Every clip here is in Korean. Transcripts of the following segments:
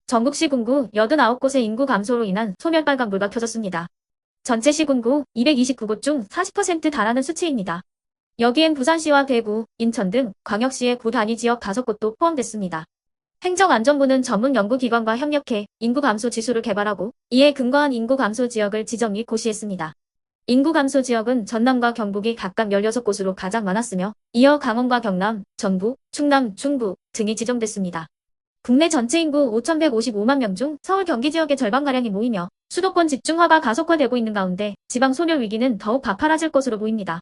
전국 시군구 89곳의 인구 감소로 인한 소멸빨간불가 켜졌습니다. 전체 시군구 229곳 중 40% 달하는 수치입니다. 여기엔 부산시와 대구, 인천 등 광역시의 구 단위 지역 5곳도 포함됐습니다. 행정안전부는 전문 연구기관과 협력해 인구 감소 지수를 개발하고 이에 근거한 인구 감소 지역을 지정 및 고시했습니다. 인구 감소 지역은 전남과 경북이 각각 16곳으로 가장 많았으며 이어 강원과 경남, 전북, 충남, 중부 등이 지정됐습니다. 국내 전체 인구 5,155만 명 중 서울 경기 지역의 절반가량이 모이며 수도권 집중화가 가속화되고 있는 가운데 지방 소멸 위기는 더욱 가파라질 것으로 보입니다.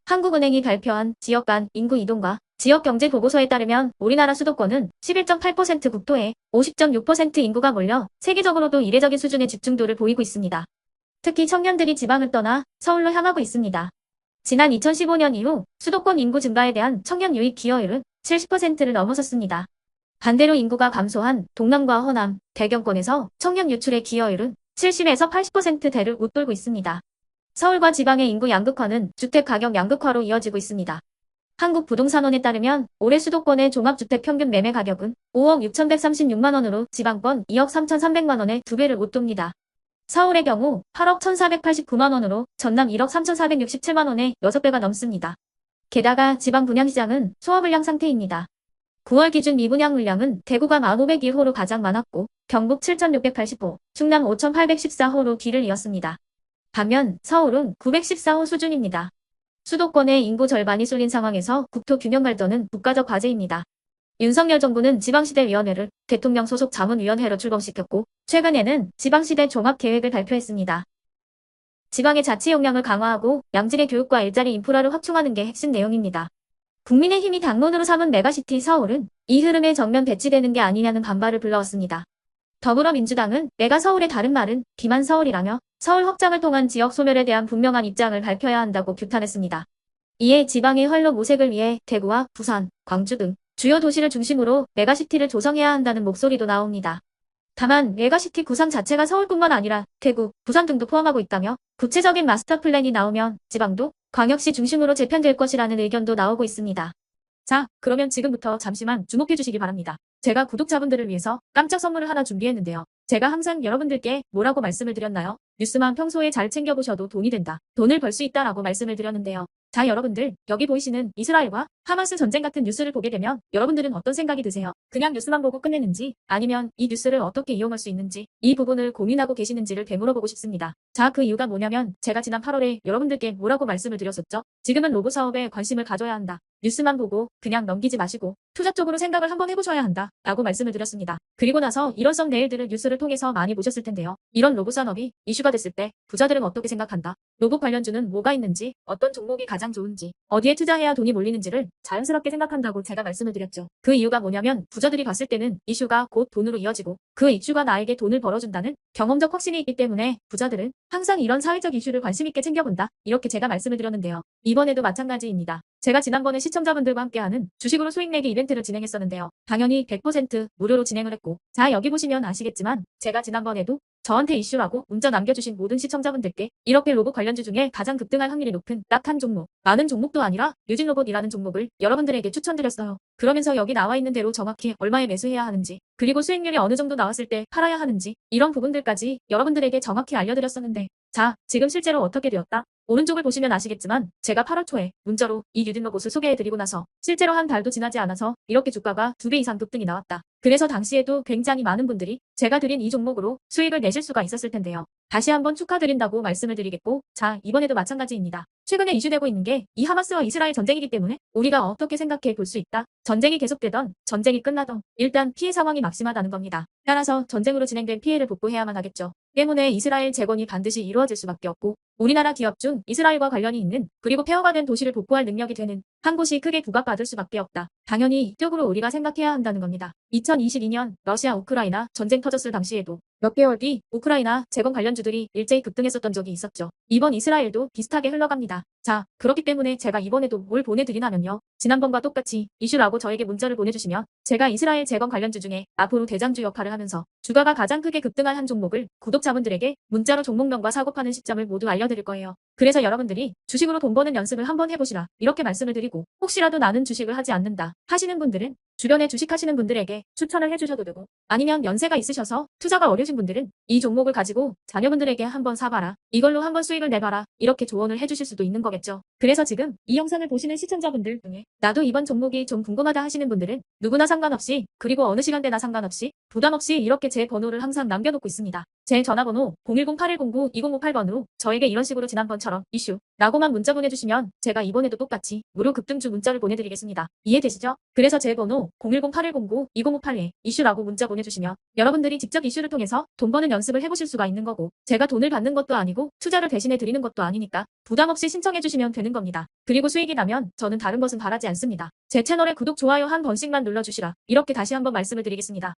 한국은행이 발표한 지역 간 인구 이동과 지역 경제 보고서에 따르면 우리나라 수도권은 11.8% 국토에 50.6% 인구가 몰려 세계적으로도 이례적인 수준의 집중도를 보이고 있습니다. 특히 청년들이 지방을 떠나 서울로 향하고 있습니다. 지난 2015년 이후 수도권 인구 증가에 대한 청년 유입 기여율은 70%를 넘어섰습니다. 반대로 인구가 감소한 동남과 호남, 대경권에서 청년 유출의 기여율은 70에서 80%대를 웃돌고 있습니다. 서울과 지방의 인구 양극화는 주택 가격 양극화로 이어지고 있습니다. 한국부동산원에 따르면 올해 수도권의 종합주택 평균 매매 가격은 5억 6,136만 원으로 지방권 2억 3,300만 원의 2배를 웃돕니다. 서울의 경우 8억 1,489만 원으로 전남 1억 3,467만 원의 6배가 넘습니다. 게다가 지방 분양시장은 소화불량 상태입니다. 9월 기준 미분양 물량은 대구가 1,501호로 가장 많았고 경북 7,680호, 충남 5,814호로 뒤를 이었습니다. 반면 서울은 914호 수준입니다. 수도권의 인구 절반이 쏠린 상황에서 국토 균형 발전은 국가적 과제입니다. 윤석열 정부는 지방시대위원회를 대통령 소속 자문위원회로 출범시켰고 최근에는 지방시대 종합계획을 발표했습니다. 지방의 자치 역량을 강화하고 양질의 교육과 일자리 인프라를 확충하는 게 핵심 내용입니다. 국민의힘이 당론으로 삼은 메가시티 서울은 이 흐름에 정면 배치되는 게 아니냐는 반발을 불러왔습니다. 더불어민주당은 메가 서울의 다른 말은 기만 서울이라며 서울 확장을 통한 지역 소멸에 대한 분명한 입장을 밝혀야 한다고 규탄했습니다. 이에 지방의 활로 모색을 위해 대구와 부산, 광주 등 주요 도시를 중심으로 메가시티를 조성해야 한다는 목소리도 나옵니다. 다만 메가시티 구상 자체가 서울뿐만 아니라 대구, 부산 등도 포함하고 있다며 구체적인 마스터 플랜이 나오면 지방도 광역시 중심으로 재편될 것이라는 의견도 나오고 있습니다. 자, 그러면 지금부터 잠시만 주목해 주시기 바랍니다. 제가 구독자분들을 위해서 깜짝 선물을 하나 준비했는데요. 제가 항상 여러분들께 뭐라고 말씀을 드렸나요? 뉴스만 평소에 잘 챙겨보셔도 돈이 된다. 돈을 벌 수 있다라고 말씀을 드렸는데요. 자, 여러분들 여기 보이시는 이스라엘과 하마스 전쟁 같은 뉴스를 보게 되면 여러분들은 어떤 생각이 드세요? 그냥 뉴스만 보고 끝내는지 아니면 이 뉴스를 어떻게 이용할 수 있는지 이 부분을 고민하고 계시는지를 되물어보고 싶습니다. 자, 그 이유가 뭐냐면 제가 지난 8월에 여러분들께 뭐라고 말씀을 드렸었죠? 지금은 로봇 사업에 관심을 가져야 한다. 뉴스만 보고 그냥 넘기지 마시고 투자 쪽으로 생각을 한번 해보셔야 한다 라고 말씀을 드렸습니다. 그리고 나서 이런 썸네일들을 뉴스를 통해서 많이 보셨을 텐데요. 이런 로봇 산업이 이슈가 됐을 때 부자들은 어떻게 생각한다? 로봇 관련주는 뭐가 있는지, 어떤 종목이 가장 좋은지, 어디에 투자해야 돈이 몰리는지를 자연스럽게 생각한다고 제가 말씀을 드렸죠. 그 이유가 뭐냐면 부자들이 봤을 때는 이슈가 곧 돈으로 이어지고 그 이슈가 나에게 돈을 벌어준다는 경험적 확신이 있기 때문에 부자들은 항상 이런 사회적 이슈를 관심 있게 챙겨본다. 이렇게 제가 말씀을 드렸는데요. 이번에도 마찬가지입니다. 제가 지난번에 시청자분들과 함께하는 주식으로 수익 내기 이벤트를 진행했었는데요. 당연히 100% 무료로 진행을 했고 자, 여기 보시면 아시겠지만 제가 지난번에도 저한테 이슈라고 문자 남겨주신 모든 시청자분들께 이렇게 로봇 관련주 중에 가장 급등할 확률이 높은 딱 한 종목, 많은 종목도 아니라 뉴진로봇이라는 종목을 여러분들에게 추천드렸어요. 그러면서 여기 나와 있는 대로 정확히 얼마에 매수해야 하는지, 그리고 수익률이 어느 정도 나왔을 때 팔아야 하는지 이런 부분들까지 여러분들에게 정확히 알려드렸었는데 자, 지금 실제로 어떻게 되었다? 오른쪽을 보시면 아시겠지만 제가 8월 초에 문자로 이 뉴진로봇을 소개해드리고 나서 실제로 한 달도 지나지 않아서 이렇게 주가가 2배 이상 급등이 나왔다. 그래서 당시에도 굉장히 많은 분들이 제가 드린 이 종목으로 수익을 내실 수가 있었을 텐데요. 다시 한번 축하드린다고 말씀을 드리겠고 자, 이번에도 마찬가지입니다. 최근에 이슈되고 있는 게 이 하마스와 이스라엘 전쟁이기 때문에 우리가 어떻게 생각해 볼 수 있다? 전쟁이 계속되던 전쟁이 끝나던 일단 피해 상황이 막심하다는 겁니다. 따라서 전쟁으로 진행된 피해를 복구해야만 하겠죠. 때문에 이스라엘 재건이 반드시 이루어질 수밖에 없고 우리나라 기업 중 이스라엘과 관련이 있는 그리고 폐허가 된 도시를 복구할 능력이 되는 한 곳이 크게 부각받을 수밖에 없다. 당연히 이쪽으로 우리가 생각해야 한다는 겁니다. 2022년 러시아 우크라이나 전쟁 터졌을 당시에도 몇 개월 뒤 우크라이나 재건 관련주들이 일제히 급등했었던 적이 있었죠. 이번 이스라엘도 비슷하게 흘러갑니다. 자, 그렇기 때문에 제가 이번에도 뭘 보내드리냐면요. 지난번과 똑같이 이슈라고 저에게 문자를 보내주시면 제가 이스라엘 재건 관련주 중에 앞으로 대장주 역할을 하면서 주가가 가장 크게 급등한 한 종목을 구독자분들에게 문자로 종목명과 사고파는 시점을 모두 알려드릴 거예요. 그래서 여러분들이 주식으로 돈 버는 연습을 한번 해보시라 이렇게 말씀을 드리고, 혹시라도 나는 주식을 하지 않는다 하시는 분들은 주변에 주식하시는 분들에게 추천을 해주셔도 되고, 아니면 연세가 있으셔서 투자가 어려우신 분들은 이 종목을 가지고 자녀분들에게 한번 사봐라, 이걸로 한번 수익을 내봐라, 이렇게 조언을 해주실 수도 있는 거겠죠. 그래서 지금 이 영상을 보시는 시청자분들 중에 나도 이번 종목이 좀 궁금하다 하시는 분들은 누구나 상관없이, 그리고 어느 시간대나 상관없이 부담 없이 이렇게 제 번호를 항상 남겨놓고 있습니다. 제 전화번호 010-8109-2058번으로 저에게 이런 식으로 지난번처럼 이슈라고만 문자 보내주시면 제가 이번에도 똑같이 무료 급등주 문자를 보내드리겠습니다. 이해되시죠? 그래서 제 번호 010-8109-2058에 이슈라고 문자 보내주시면 여러분들이 직접 이슈를 통해서 돈 버는 연습을 해보실 수가 있는 거고, 제가 돈을 받는 것도 아니고 투자를 대신해 드리는 것도 아니니까 부담 없이 신청해 주시면 되는 겁니다. 그리고 수익이 나면 저는 다른 것은 바라지 않습니다. 제 채널에 구독, 좋아요 한 번씩만 눌러주시라 이렇게 다시 한번 말씀을 드리겠습니다.